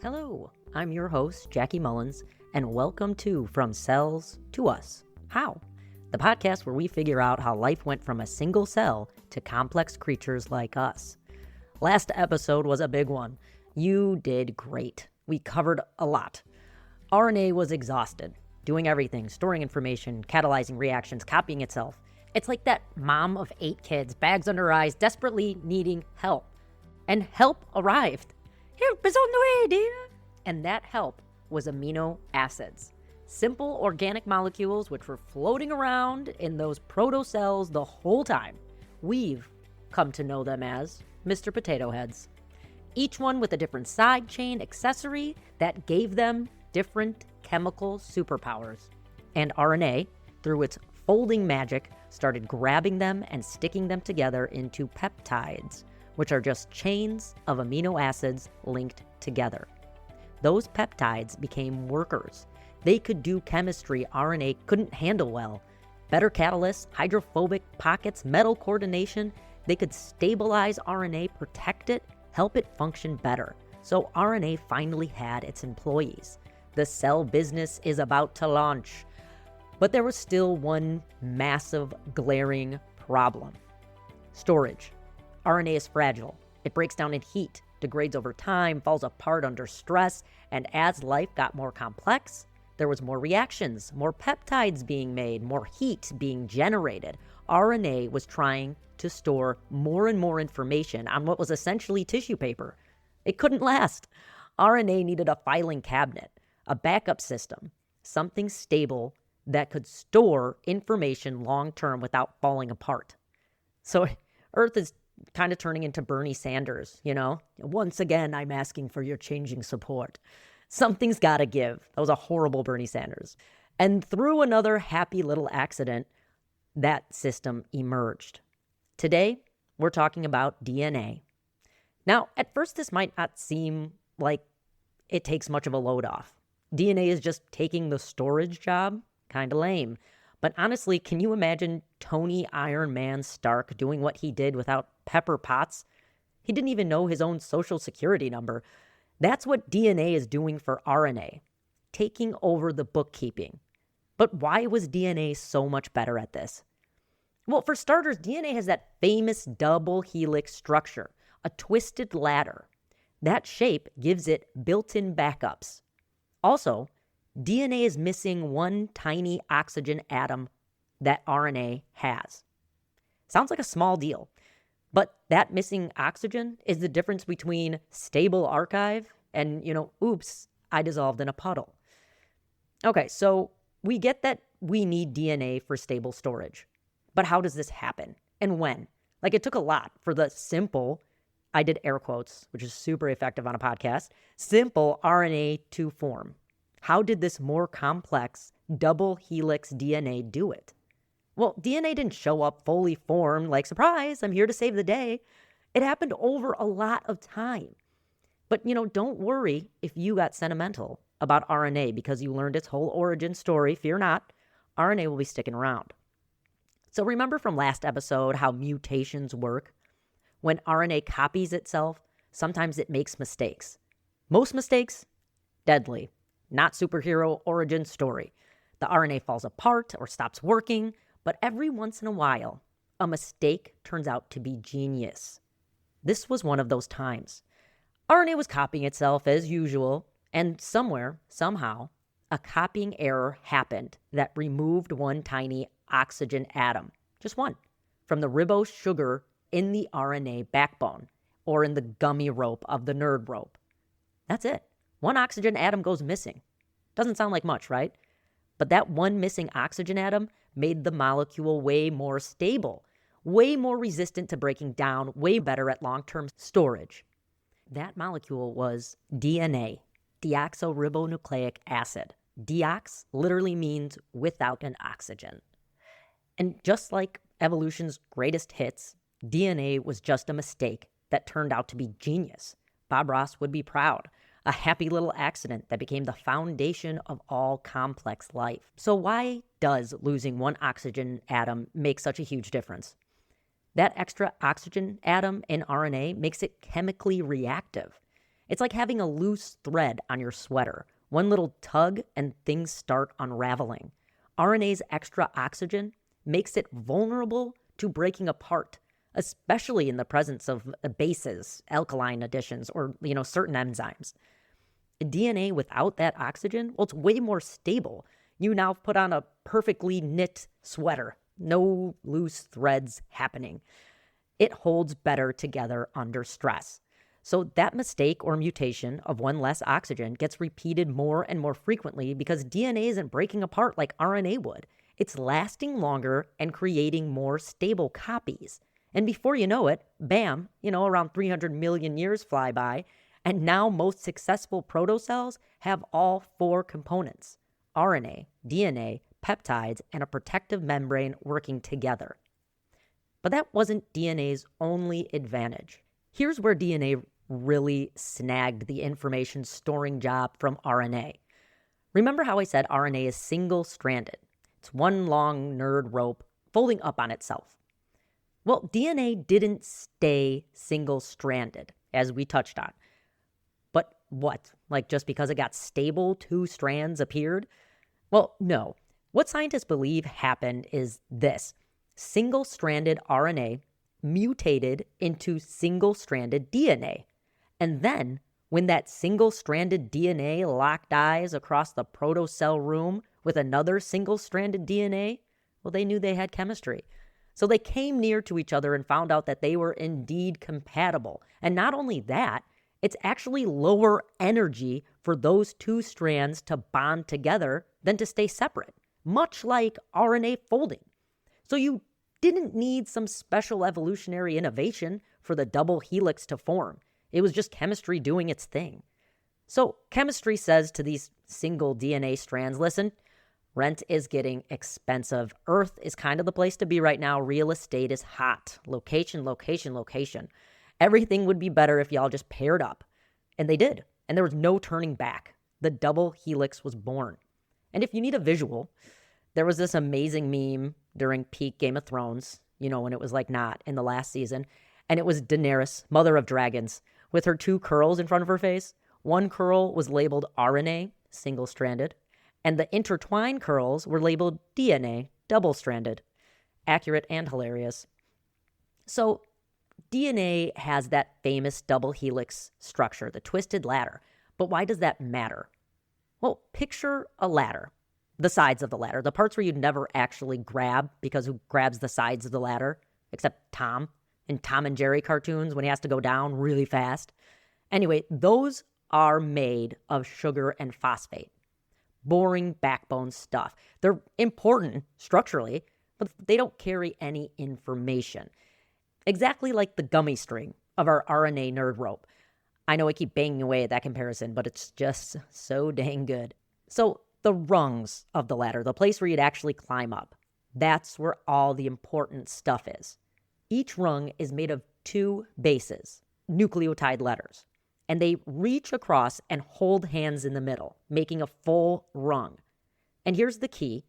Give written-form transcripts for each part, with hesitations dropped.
Hello, I'm your host, Jackie Mullins, and welcome to From Cells to Us. How? The podcast where we figure out how life went from a single cell to complex creatures like us. Last episode was a big one. You did great. We covered a lot. RNA was exhausted, doing everything, storing information, catalyzing reactions, copying itself. It's like that mom of 8 kids, bags under her eyes, desperately needing help. And help arrived. Help is on the way, dear. And that help was amino acids. Simple organic molecules which were floating around in those protocells the whole time. We've come to know them as Mr. Potato Heads. Each one with a different side chain accessory that gave them different chemical superpowers. And RNA, through its folding magic, started grabbing them and sticking them together into peptides, which are just chains of amino acids linked together. Those peptides became workers. They could do chemistry RNA couldn't handle well. Better catalysts, hydrophobic pockets, metal coordination. They could stabilize RNA, protect it, help it function better. So RNA finally had its employees. The cell business is about to launch. But there was still one massive, glaring problem. Storage. RNA is fragile. It breaks down in heat, degrades over time, falls apart under stress, and as life got more complex, there was more reactions, more peptides being made, more heat being generated. RNA was trying to store more and more information on what was essentially tissue paper. It couldn't last. RNA needed a filing cabinet, a backup system, something stable that could store information long-term without falling apart. So Earth is kind of turning into Bernie Sanders, you know? Once again, I'm asking for your changing support. Something's got to give. That was a horrible Bernie Sanders. And through another happy little accident, that system emerged. Today, we're talking about DNA. Now, at first, this might not seem like it takes much of a load off. DNA is just taking the storage job. Kind of lame. But honestly, can you imagine Tony Iron Man Stark doing what he did without Pepper Potts? He didn't even know his own social security number. That's what DNA is doing for RNA, taking over the bookkeeping. But why was DNA so much better at this? Well, for starters, DNA has that famous double helix structure, a twisted ladder. That shape gives it built-in backups. Also, DNA is missing one tiny oxygen atom that RNA has. Sounds like a small deal, but that missing oxygen is the difference between stable archive and, oops, I dissolved in a puddle. Okay, so we get that we need DNA for stable storage, but how does this happen and when? Like, it took a lot for the simple, I did air quotes, which is super effective on a podcast, simple RNA to form. How did this more complex double helix DNA do it? Well, DNA didn't show up fully formed like, surprise, I'm here to save the day. It happened over a lot of time. But, don't worry if you got sentimental about RNA because you learned its whole origin story. Fear not, RNA will be sticking around. So remember from last episode how mutations work? When RNA copies itself, sometimes it makes mistakes. Most mistakes, deadly. Not superhero origin story. The RNA falls apart or stops working, but every once in a while, a mistake turns out to be genius. This was one of those times. RNA was copying itself as usual, and somewhere, somehow, a copying error happened that removed one tiny oxygen atom, just one, from the ribose sugar in the RNA backbone, or in the gummy rope of the nerd rope. That's it. One oxygen atom goes missing. Doesn't sound like much, right? But that one missing oxygen atom made the molecule way more stable, way more resistant to breaking down, way better at long-term storage. That molecule was DNA, deoxyribonucleic acid. Deox literally means without an oxygen. And just like evolution's greatest hits, DNA was just a mistake that turned out to be genius. Bob Ross would be proud. A happy little accident that became the foundation of all complex life. So why does losing one oxygen atom make such a huge difference? That extra oxygen atom in RNA makes it chemically reactive. It's like having a loose thread on your sweater. One little tug and things start unraveling. RNA's extra oxygen makes it vulnerable to breaking apart, especially in the presence of bases, alkaline additions, or certain enzymes. DNA without that oxygen, well, it's way more stable. You now put on a perfectly knit sweater. No loose threads happening. It holds better together under stress. So that mistake or mutation of one less oxygen gets repeated more and more frequently because DNA isn't breaking apart like RNA would. It's lasting longer and creating more stable copies. And before you know it, bam, around 300 million years fly by, and now most successful protocells have all 4 components: RNA, DNA, peptides, and a protective membrane working together. But that wasn't DNA's only advantage. Here's where DNA really snagged the information storing job from RNA. Remember how I said RNA is single-stranded? It's one long nerd rope folding up on itself. Well, DNA didn't stay single-stranded, as we touched on. But what? Like just because it got stable, 2 strands appeared? Well, no. What scientists believe happened is this. Single-stranded RNA mutated into single-stranded DNA. And then, when that single-stranded DNA locked eyes across the protocell room with another single-stranded DNA, well, they knew they had chemistry. So they came near to each other and found out that they were indeed compatible. And not only that, it's actually lower energy for those 2 strands to bond together than to stay separate, much like RNA folding. So you didn't need some special evolutionary innovation for the double helix to form. It was just chemistry doing its thing. So chemistry says to these single DNA strands, listen, rent is getting expensive. Earth is kind of the place to be right now. Real estate is hot. Location, location, location. Everything would be better if y'all just paired up. And they did. And there was no turning back. The double helix was born. And if you need a visual, there was this amazing meme during peak Game of Thrones, when it was like not in the last season. And it was Daenerys, mother of dragons, with her 2 curls in front of her face. One curl was labeled RNA, single-stranded, and the intertwined curls were labeled DNA, double-stranded. Accurate and hilarious. So DNA has that famous double helix structure, the twisted ladder. But why does that matter? Well, picture a ladder, the sides of the ladder, the parts where you'd never actually grab, because who grabs the sides of the ladder? Except Tom in Tom and Jerry cartoons when he has to go down really fast. Anyway, those are made of sugar and phosphate. Boring backbone stuff. They're important structurally, but they don't carry any information. Exactly like the gummy string of our RNA nerd rope. I know I keep banging away at that comparison, but it's just so dang good. So the rungs of the ladder, the place where you'd actually climb up, that's where all the important stuff is. Each rung is made of 2 bases, nucleotide letters, and they reach across and hold hands in the middle, making a full rung. And here's the key.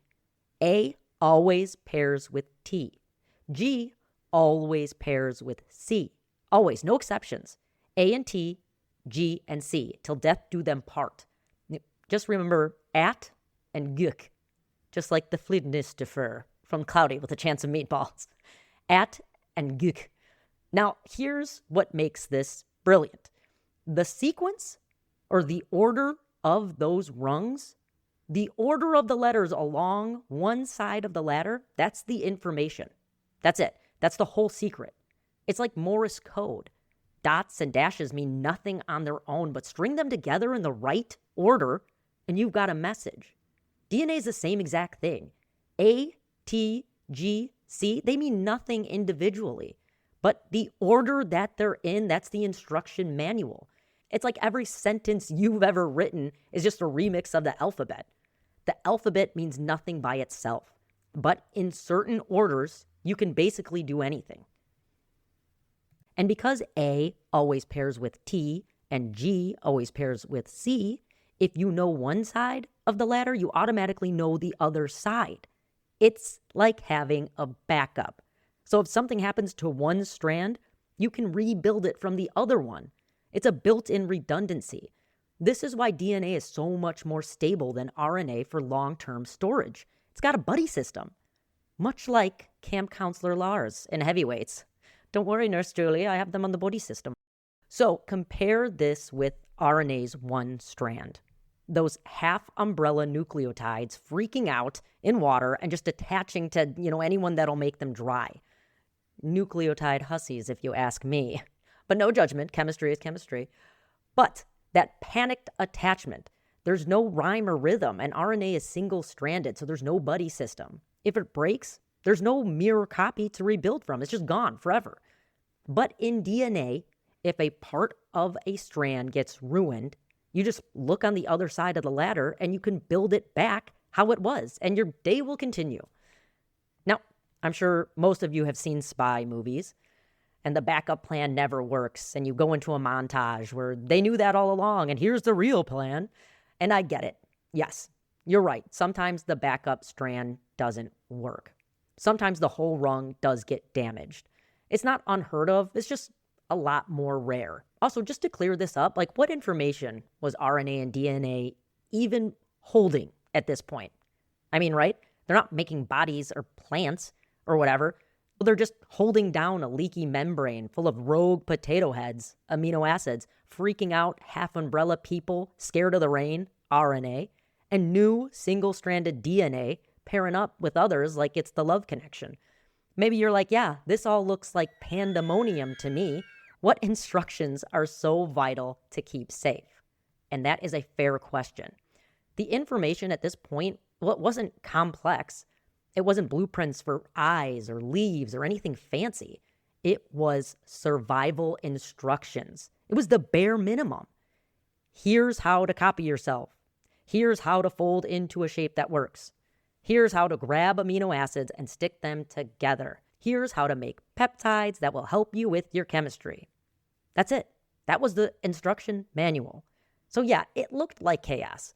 A always pairs with T. G always pairs with C. Always, no exceptions. A and T, G and C, till death do them part. Just remember at and guk, just like the Flidnistifer from Cloudy with a Chance of Meatballs. At and guk. Now, here's what makes this brilliant. The sequence, or the order of those rungs, the order of the letters along one side of the ladder, that's the information. That's it. That's the whole secret. It's like Morse code. Dots and dashes mean nothing on their own, but string them together in the right order, and you've got a message. DNA is the same exact thing. A, T, G, C, they mean nothing individually. But the order that they're in, that's the instruction manual. It's like every sentence you've ever written is just a remix of the alphabet. The alphabet means nothing by itself. But in certain orders, you can basically do anything. And because A always pairs with T and G always pairs with C, if you know one side of the ladder, you automatically know the other side. It's like having a backup. So if something happens to one strand, you can rebuild it from the other one. It's a built-in redundancy. This is why DNA is so much more stable than RNA for long-term storage. It's got a buddy system, much like camp counselor Lars in Heavyweights. Don't worry, Nurse Julie, I have them on the buddy system. So compare this with RNA's one strand. Those half-umbrella nucleotides freaking out in water and just attaching to, anyone that'll make them dry. Nucleotide hussies, if you ask me. But no judgment, chemistry is chemistry. But that panicked attachment, there's no rhyme or rhythm, and RNA is single-stranded, so there's no buddy system. If it breaks, there's no mirror copy to rebuild from. It's just gone forever. But in DNA, if a part of a strand gets ruined, you just look on the other side of the ladder and you can build it back how it was, and your day will continue. Now, I'm sure most of you have seen spy movies, and the backup plan never works, and you go into a montage where they knew that all along, and here's the real plan. And I get it. Yes, you're right. Sometimes the backup strand doesn't work. Sometimes the whole rung does get damaged. It's not unheard of. It's just a lot more rare. Also, just to clear this up, what information was RNA and DNA even holding at this point? I mean, right? They're not making bodies or plants or whatever. They're just holding down a leaky membrane full of rogue potato heads, amino acids, freaking out half-umbrella people scared of the rain, RNA, and new single-stranded DNA pairing up with others like it's the love connection. Maybe you're like, yeah, this all looks like pandemonium to me. What instructions are so vital to keep safe? And that is a fair question. The information at this point, it wasn't complex. It wasn't blueprints for eyes or leaves or anything fancy. It was survival instructions. It was the bare minimum. Here's how to copy yourself. Here's how to fold into a shape that works. Here's how to grab amino acids and stick them together. Here's how to make peptides that will help you with your chemistry. That's it. That was the instruction manual. So yeah, it looked like chaos.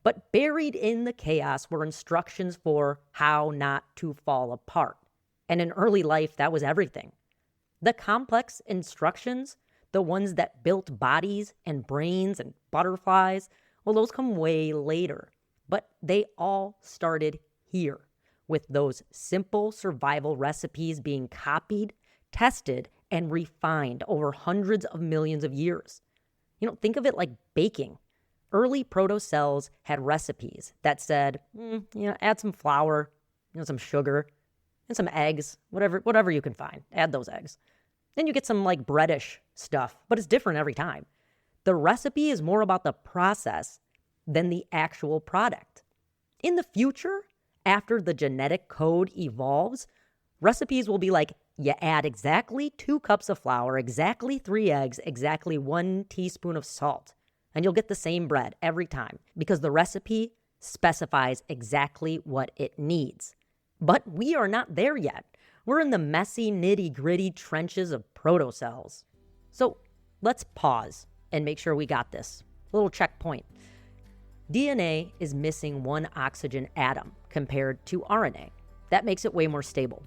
But buried in the chaos were instructions for how not to fall apart. And in early life, that was everything. The complex instructions, the ones that built bodies and brains and butterflies, well, those come way later. But they all started here, with those simple survival recipes being copied, tested, and refined over hundreds of millions of years. Think of it like baking. Early protocells had recipes that said, add some flour, some sugar, and some eggs, whatever you can find. Add those eggs. Then you get some breadish stuff, but it's different every time. The recipe is more about the process than the actual product. In the future, after the genetic code evolves, recipes will be like, you add exactly 2 cups of flour, exactly 3 eggs, exactly 1 teaspoon of salt. And you'll get the same bread every time because the recipe specifies exactly what it needs. But we are not there yet. We're in the messy, nitty-gritty trenches of protocells. So let's pause and make sure we got this. A little checkpoint. DNA is missing 1 oxygen atom compared to RNA. That makes it way more stable.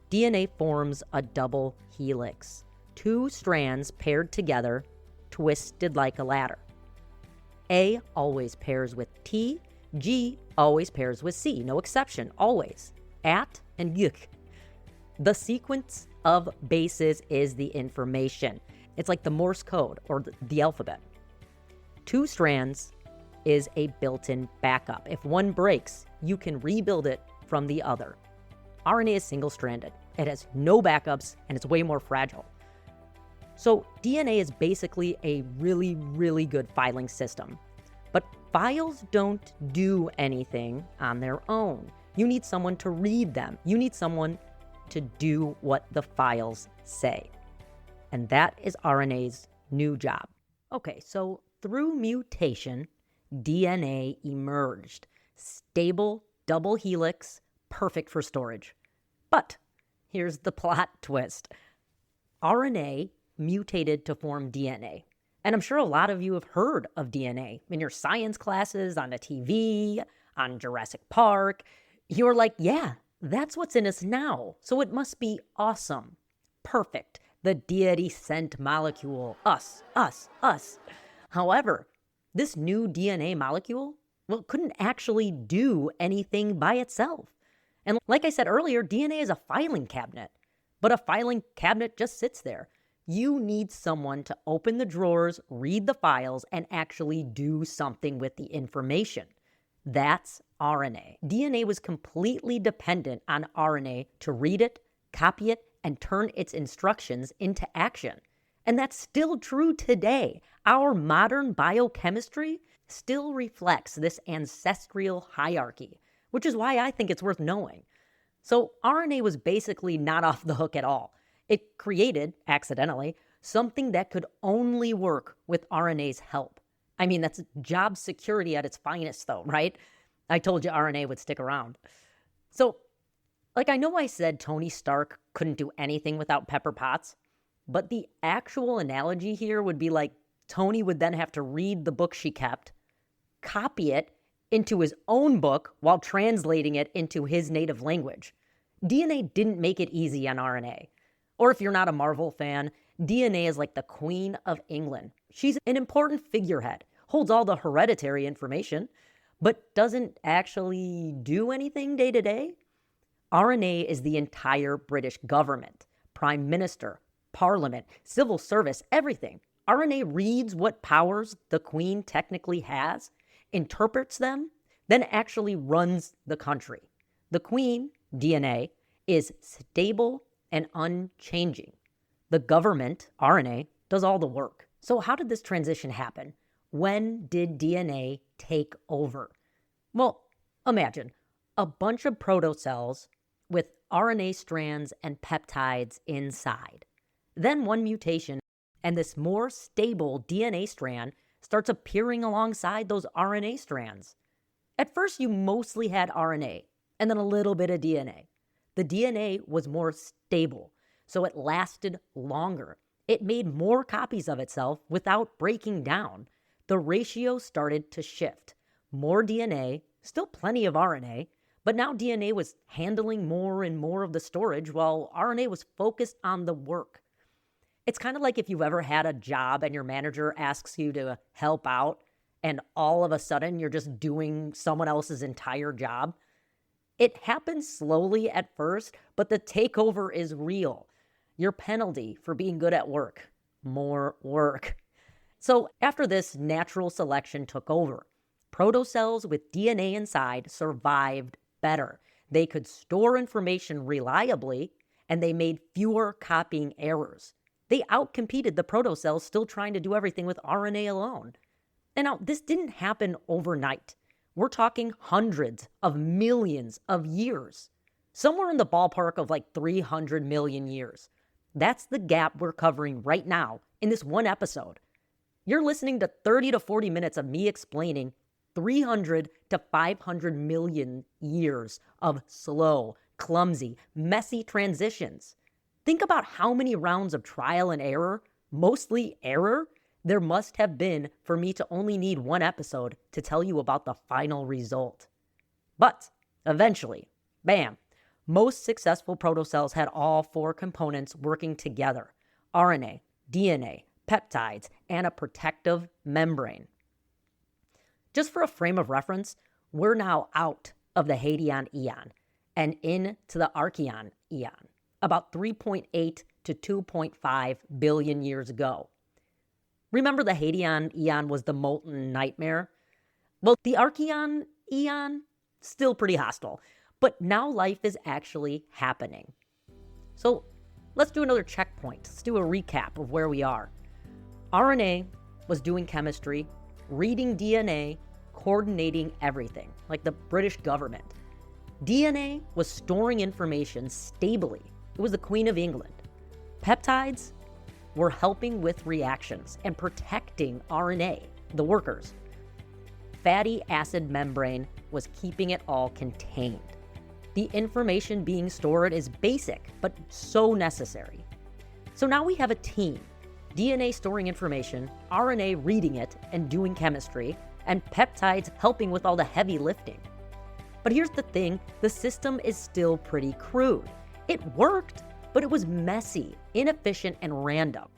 DNA forms a double helix. 2 strands paired together, twisted like a ladder. A always pairs with T, G always pairs with C, no exception, always. At and yuk. The sequence of bases is the information. It's like the Morse code or the alphabet. 2 strands is a built-in backup. If one breaks, you can rebuild it from the other. RNA is single-stranded. It has no backups, and it's way more fragile. So DNA is basically a really, really good filing system. But files don't do anything on their own. You need someone to read them. You need someone to do what the files say. And that is RNA's new job. Okay, so through mutation, DNA emerged. Stable, double helix, perfect for storage. But here's the plot twist. RNA mutated to form DNA. And I'm sure a lot of you have heard of DNA in your science classes, on the TV, on Jurassic Park. You're like, yeah, that's what's in us now. So it must be awesome. Perfect. the deity sent molecule, us, us, us. However, this new DNA molecule, well, couldn't actually do anything by itself. And like I said earlier, DNA is a filing cabinet, but a filing cabinet just sits there. You need someone to open the drawers, read the files, and actually do something with the information. That's RNA. DNA was completely dependent on RNA to read it, copy it, and turn its instructions into action. And that's still true today. Our modern biochemistry still reflects this ancestral hierarchy, which is why I think it's worth knowing. So RNA was basically not off the hook at all. It created, accidentally, something that could only work with RNA's help. I mean, that's job security at its finest, though, right? I told you RNA would stick around. So, I know I said Tony Stark couldn't do anything without Pepper Potts, but the actual analogy here would be like Tony would then have to read the book she kept, copy it into his own book while translating it into his native language. DNA didn't make it easy on RNA. Or if you're not a Marvel fan, DNA is like the Queen of England. She's an important figurehead, holds all the hereditary information, but doesn't actually do anything day to day. RNA is the entire British government, Prime Minister, Parliament, civil service, everything. RNA reads what powers the Queen technically has, interprets them, then actually runs the country. The Queen, DNA, is stable and unchanging. The government, RNA, does all the work. So how did this transition happen? When did DNA take over? Well, imagine a bunch of protocells with RNA strands and peptides inside. Then one mutation, and this more stable DNA strand starts appearing alongside those RNA strands. At first, you mostly had RNA, and then a little bit of DNA. The DNA was more stable, so it lasted longer. It made more copies of itself without breaking down. The ratio started to shift. More DNA, still plenty of RNA, but now DNA was handling more and more of the storage while RNA was focused on the work. It's kind of like if you've ever had a job and your manager asks you to help out and all of a sudden you're just doing someone else's entire job. It happens slowly at first, but the takeover is real. Your penalty for being good at work, more work. So after this, natural selection took over. Protocells with DNA inside survived better. They could store information reliably, and they made fewer copying errors. They outcompeted the protocells still trying to do everything with RNA alone. And now, this didn't happen overnight. We're talking hundreds of millions of years. Somewhere in the ballpark of 300 million years. That's the gap we're covering right now in this one episode. You're listening to 30 to 40 minutes of me explaining 300 to 500 million years of slow, clumsy, messy transitions. Think about how many rounds of trial and error, mostly error, there must have been for me to only need one episode to tell you about the final result. But eventually, bam, most successful protocells had all four components working together: RNA, DNA, peptides, and a protective membrane. Just for a frame of reference, we're now out of the Hadean eon and into the Archean eon, about 3.8 to 2.5 billion years ago. Remember the Hadean eon was the molten nightmare? Well, the Archean eon, still pretty hostile, but now life is actually happening. So let's do another checkpoint. Let's do a recap of where we are. RNA was doing chemistry, reading DNA, coordinating everything, like the British government. DNA was storing information stably. It was the Queen of England. Peptides were helping with reactions and protecting RNA, the workers. Fatty acid membrane was keeping it all contained. The information being stored is basic, but so necessary. So now we have a team. DNA storing information, RNA reading it and doing chemistry, and peptides helping with all the heavy lifting. But here's the thing, the system is still pretty crude. It worked, but it was messy, inefficient, and random.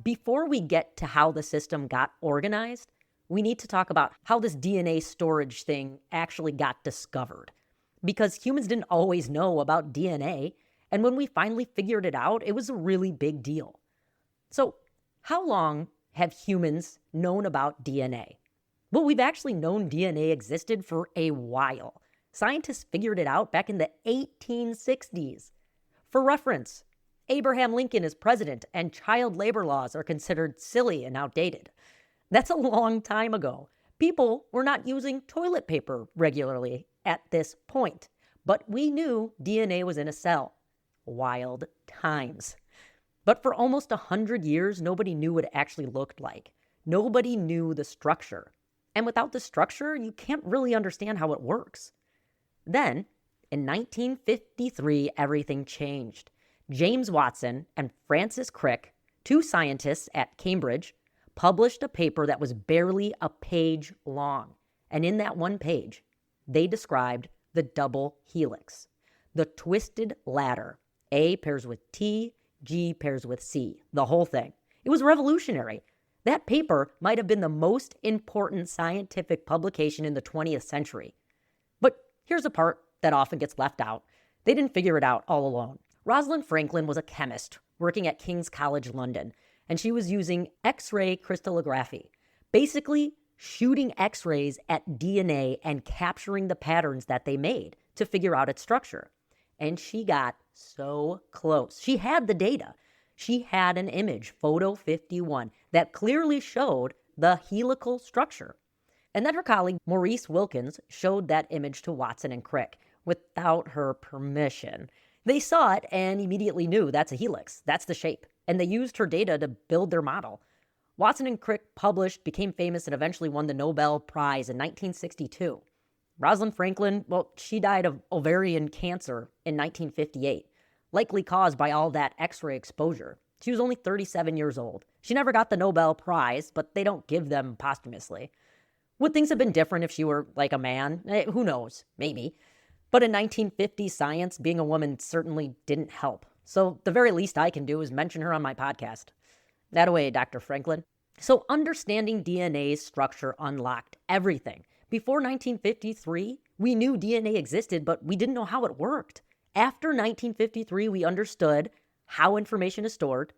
Before we get to how the system got organized, we need to talk about how this DNA storage thing actually got discovered. Because humans didn't always know about DNA, and when we finally figured it out, it was a really big deal. So, how long have humans known about DNA? Well, we've actually known DNA existed for a while. Scientists figured it out back in the 1860s. For reference, Abraham Lincoln is president, and child labor laws are considered silly and outdated. That's a long time ago. People were not using toilet paper regularly at this point, but we knew DNA was in a cell. Wild times. But for almost 100 years, nobody knew what it actually looked like. Nobody knew the structure. And without the structure, you can't really understand how it works. Then, in 1953, everything changed. James Watson and Francis Crick, two scientists at Cambridge, published a paper that was barely a page long. And in that one page, they described the double helix, the twisted ladder. A pairs with T, G pairs with C, the whole thing. It was revolutionary. That paper might have been the most important scientific publication in the 20th century. But here's a part that often gets left out. They didn't figure it out all alone. Rosalind Franklin was a chemist working at King's College London, and she was using X-ray crystallography, basically shooting X-rays at DNA and capturing the patterns that they made to figure out its structure. And she got so close. She had the data. She had an image, photo 51, that clearly showed the helical structure. And then her colleague, Maurice Wilkins, showed that image to Watson and Crick without her permission. They saw it and immediately knew that's a helix. That's the shape. And they used her data to build their model. Watson and Crick published, became famous, and eventually won the Nobel Prize in 1962. Rosalind Franklin, well, she died of ovarian cancer in 1958, likely caused by all that X-ray exposure. She was only 37 years old. She never got the Nobel Prize, but they don't give them posthumously. Would things have been different if she were like a man? Who knows? Maybe. But in 1950 science, being a woman certainly didn't help. So the very least I can do is mention her on my podcast. That away, Dr. Franklin. So understanding DNA's structure unlocked everything. Before 1953, we knew DNA existed, but we didn't know how it worked. After 1953, we understood how information is stored,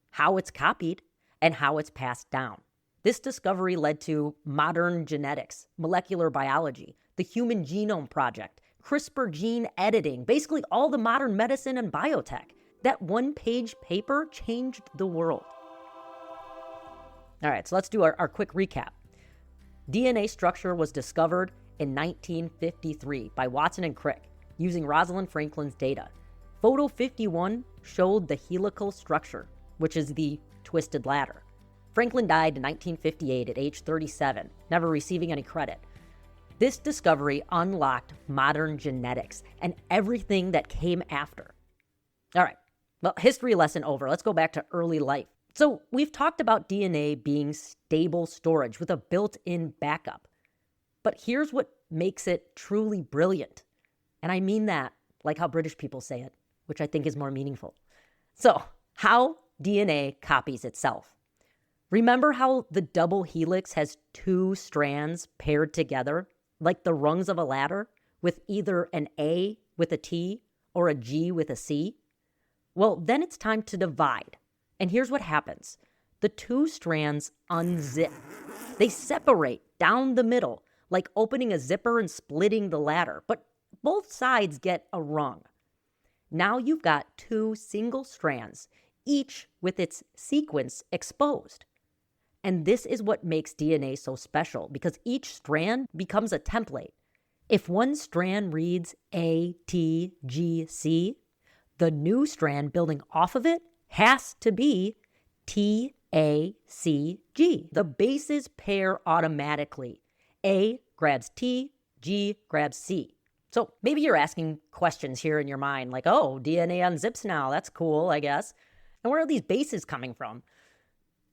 how it's copied, and how it's passed down. This discovery led to modern genetics, molecular biology, the Human Genome Project, CRISPR gene editing, basically all the modern medicine and biotech. That one-page paper changed the world. All right, so let's do our quick recap. DNA structure was discovered in 1953 by Watson and Crick using Rosalind Franklin's data. Photo 51 showed the helical structure, which is the twisted ladder. Franklin died in 1958 at age 37, never receiving any credit. This discovery unlocked modern genetics and everything that came after. All right, well, history lesson over. Let's go back to early life. So we've talked about DNA being stable storage with a built-in backup. But here's what makes it truly brilliant. And I mean that like how British people say it, which I think is more meaningful. So, how DNA copies itself. Remember how the double helix has two strands paired together, like the rungs of a ladder, with either an A with a T or a G with a C? Well, then it's time to divide. And here's what happens. The two strands unzip. They separate down the middle, like opening a zipper and splitting the ladder, but both sides get a rung. Now you've got two single strands, each with its sequence exposed. And this is what makes DNA so special, because each strand becomes a template. If one strand reads A, T, G, C, the new strand building off of it has to be T, A, C, G. The bases pair automatically. A grabs T, G grabs C. So maybe you're asking questions here in your mind, like, oh, DNA unzips now. That's cool, I guess. And where are these bases coming from?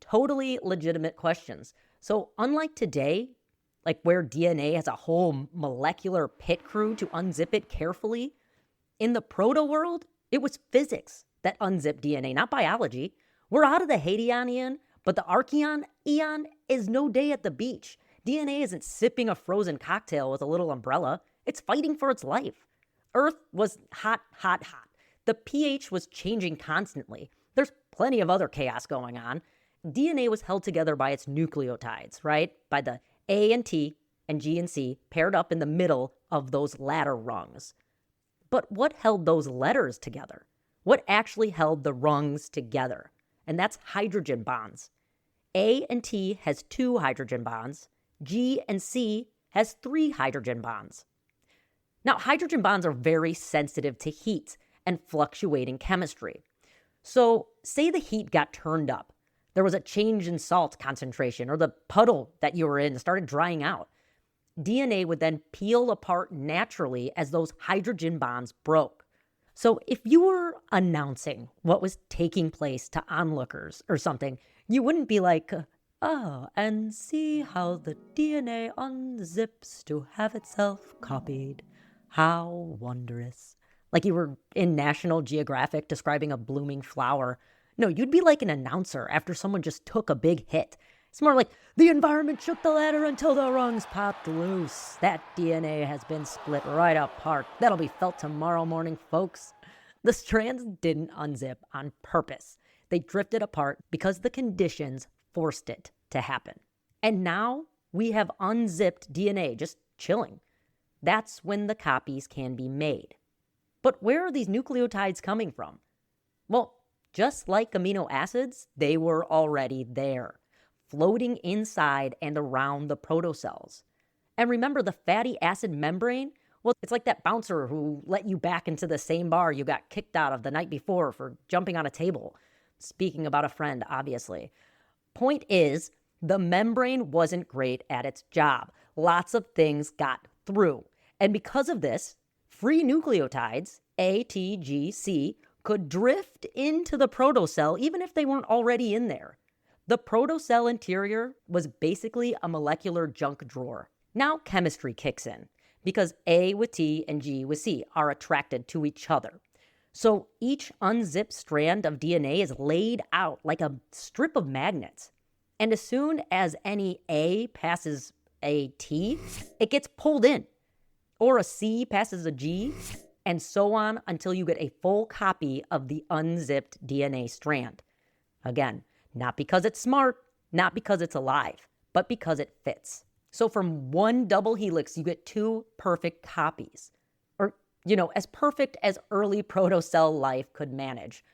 Totally legitimate questions. So unlike today, like where DNA has a whole molecular pit crew to unzip it carefully, in the proto world, it was physics that unzip DNA, not biology. We're out of the Hadean eon, but the Archean eon is no day at the beach. DNA isn't sipping a frozen cocktail with a little umbrella. It's fighting for its life. Earth was hot, hot, hot. The pH was changing constantly. There's plenty of other chaos going on. DNA was held together by its nucleotides, right? By the A and T and G and C paired up in the middle of those ladder rungs. But what held those letters together? What actually held the rungs together? And that's hydrogen bonds. A and T has 2 hydrogen bonds. G and C has 3 hydrogen bonds. Now, hydrogen bonds are very sensitive to heat and fluctuating chemistry. So, say the heat got turned up. There was a change in salt concentration, or the puddle that you were in started drying out. DNA would then peel apart naturally as those hydrogen bonds broke. So if you were announcing what was taking place to onlookers or something, you wouldn't be like, and see how the DNA unzips to have itself copied. How wondrous. Like you were in National Geographic describing a blooming flower. No, you'd be like an announcer after someone just took a big hit. It's more like, the environment shook the ladder until the rungs popped loose. That DNA has been split right apart. That'll be felt tomorrow morning, folks. The strands didn't unzip on purpose. They drifted apart because the conditions forced it to happen. And now we have unzipped DNA just chilling. That's when the copies can be made. But where are these nucleotides coming from? Well, just like amino acids, they were already there, floating inside and around the protocells. And remember, the fatty acid membrane? Well, it's like that bouncer who let you back into the same bar you got kicked out of the night before for jumping on a table. Speaking about a friend, obviously. Point is, the membrane wasn't great at its job. Lots of things got through. And because of this, free nucleotides, A, T, G, C, could drift into the protocell even if they weren't already in there. The protocell interior was basically a molecular junk drawer. Now chemistry kicks in because A with T and G with C are attracted to each other. So each unzipped strand of DNA is laid out like a strip of magnets. And as soon as any A passes a T, it gets pulled in. Or a C passes a G, and so on until you get a full copy of the unzipped DNA strand. Again, not because it's smart, not because it's alive, but because it fits. So from one double helix, you get 2 perfect copies. Or, as perfect as early protocell life could manage.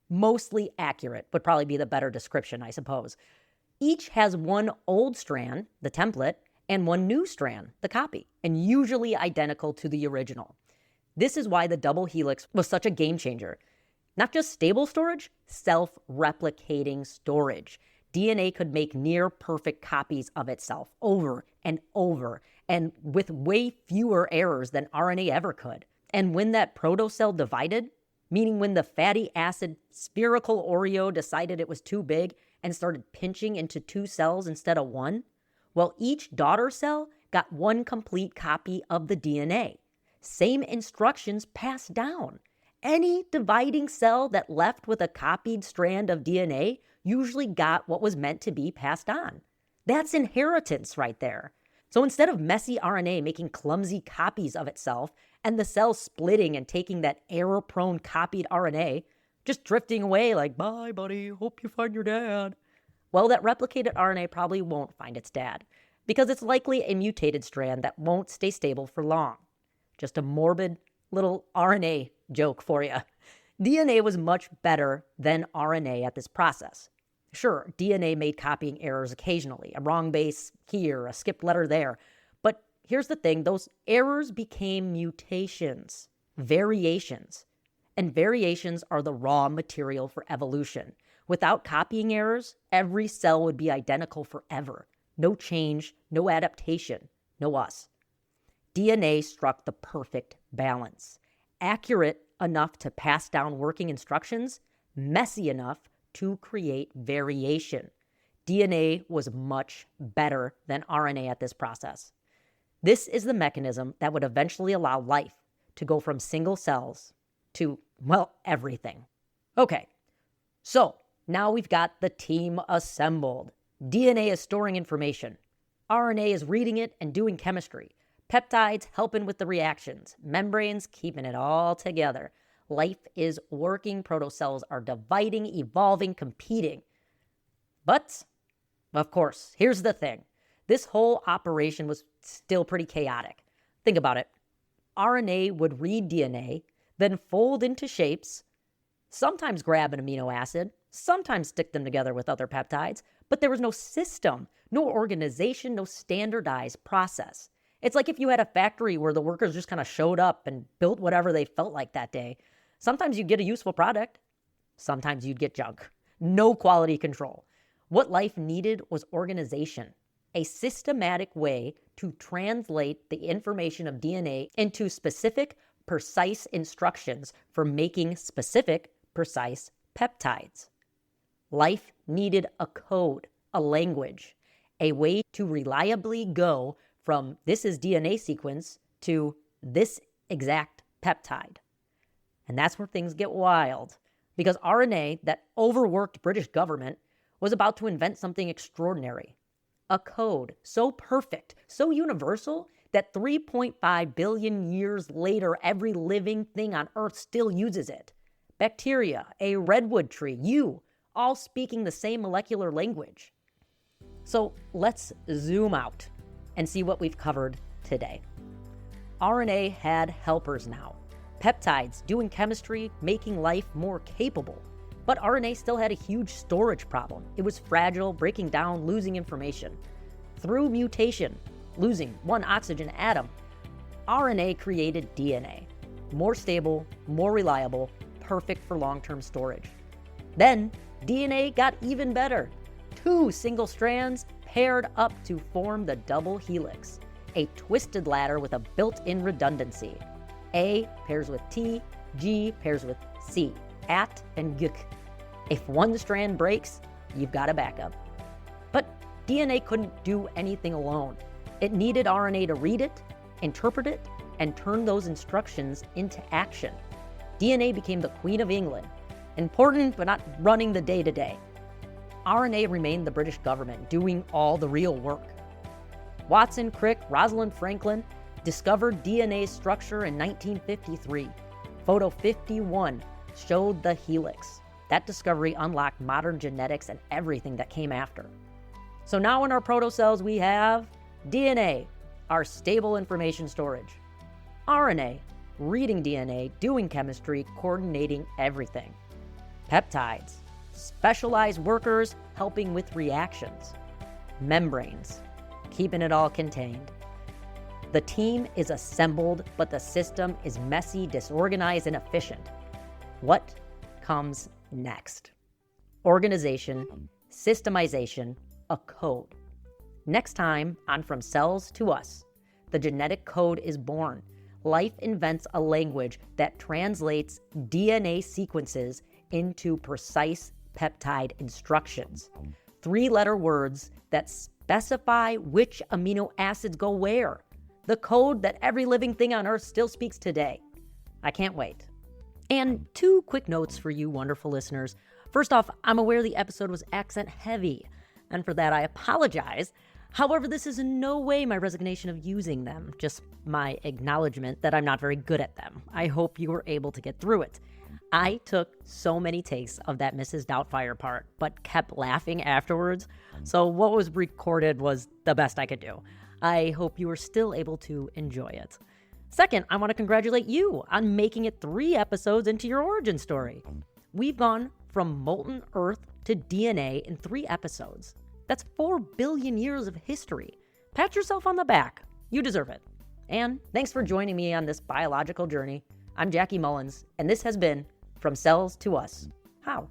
Mostly accurate would probably be the better description, I suppose. Each has one old strand, the template, and one new strand, the copy, and usually identical to the original. This is why the double helix was such a game changer. Not just stable storage, self-replicating storage. DNA could make near perfect copies of itself over and over, and with way fewer errors than RNA ever could. And when that protocell divided, meaning when the fatty acid spherical Oreo decided it was too big and started pinching into 2 cells instead of 1, well, each daughter cell got 1 complete copy of the DNA. Same instructions passed down. Any dividing cell that left with a copied strand of DNA usually got what was meant to be passed on. That's inheritance right there. So instead of messy RNA making clumsy copies of itself and the cell splitting and taking that error-prone copied RNA, just drifting away like, bye, buddy, hope you find your dad. Well, that replicated RNA probably won't find its dad because it's likely a mutated strand that won't stay stable for long. Just a morbid little RNA joke for you. DNA was much better than RNA at this process. Sure, DNA made copying errors occasionally, a wrong base here, a skipped letter there. But here's the thing, those errors became mutations, variations. And variations are the raw material for evolution. Without copying errors, every cell would be identical forever. No change, no adaptation, no us. DNA struck the perfect balance. Accurate enough to pass down working instructions, messy enough to create variation. DNA was much better than RNA at this process. This is the mechanism that would eventually allow life to go from single cells to, well, everything. Okay, so now we've got the team assembled. DNA is storing information. RNA is reading it and doing chemistry. Peptides helping with the reactions. Membranes keeping it all together. Life is working. Protocells are dividing, evolving, competing. But, of course, here's the thing. This whole operation was still pretty chaotic. Think about it. RNA would read DNA, then fold into shapes, sometimes grab an amino acid, sometimes stick them together with other peptides, but there was no system, no organization, no standardized process. It's like if you had a factory where the workers just kind of showed up and built whatever they felt like that day. Sometimes you'd get a useful product. Sometimes you'd get junk. No quality control. What life needed was organization, a systematic way to translate the information of DNA into specific, precise instructions for making specific, precise peptides. Life needed a code, a language, a way to reliably go from this is DNA sequence to this exact peptide. And that's where things get wild, because RNA, that overworked British government, was about to invent something extraordinary. A code so perfect, so universal, that 3.5 billion years later, every living thing on Earth still uses it. Bacteria, a redwood tree, you, all speaking the same molecular language. So let's zoom out and see what we've covered today. RNA had helpers now. Peptides doing chemistry, making life more capable. But RNA still had a huge storage problem. It was fragile, breaking down, losing information. Through mutation, losing one oxygen atom, RNA created DNA. More stable, more reliable, perfect for long-term storage. Then, DNA got even better. 2 single strands paired up to form the double helix, a twisted ladder with a built-in redundancy. A pairs with T, G pairs with C, at and guk. If one strand breaks, you've got a backup. But DNA couldn't do anything alone. It needed RNA to read it, interpret it, and turn those instructions into action. DNA became the Queen of England, important but not running the day-to-day. RNA remained the British government, doing all the real work. Watson, Crick, Rosalind Franklin discovered DNA's structure in 1953. Photo 51 showed the helix. That discovery unlocked modern genetics and everything that came after. So now in our protocells we have DNA, our stable information storage. RNA, reading DNA, doing chemistry, coordinating everything. Peptides, specialized workers helping with reactions. Membranes, keeping it all contained. The team is assembled, but the system is messy, disorganized, and efficient. What comes next? Organization, systemization, a code. Next time on From Cells to Us, the genetic code is born. Life invents a language that translates DNA sequences into precise peptide instructions. 3-letter words that specify which amino acids go where. The code that every living thing on Earth still speaks today. I can't wait. And 2 quick notes for you wonderful listeners. First off, I'm aware the episode was accent heavy, and for that I apologize. However, this is in no way my resignation of using them, just my acknowledgement that I'm not very good at them. I hope you were able to get through it. I took so many takes of that Mrs. Doubtfire part, but kept laughing afterwards, so what was recorded was the best I could do. I hope you were still able to enjoy it. Second, I want to congratulate you on making it 3 episodes into your origin story. We've gone from molten Earth to DNA in 3 episodes. That's 4 billion years of history. Pat yourself on the back. You deserve it. And thanks for joining me on this biological journey. I'm Jackie Mullins, and this has been From Cells to Us. How?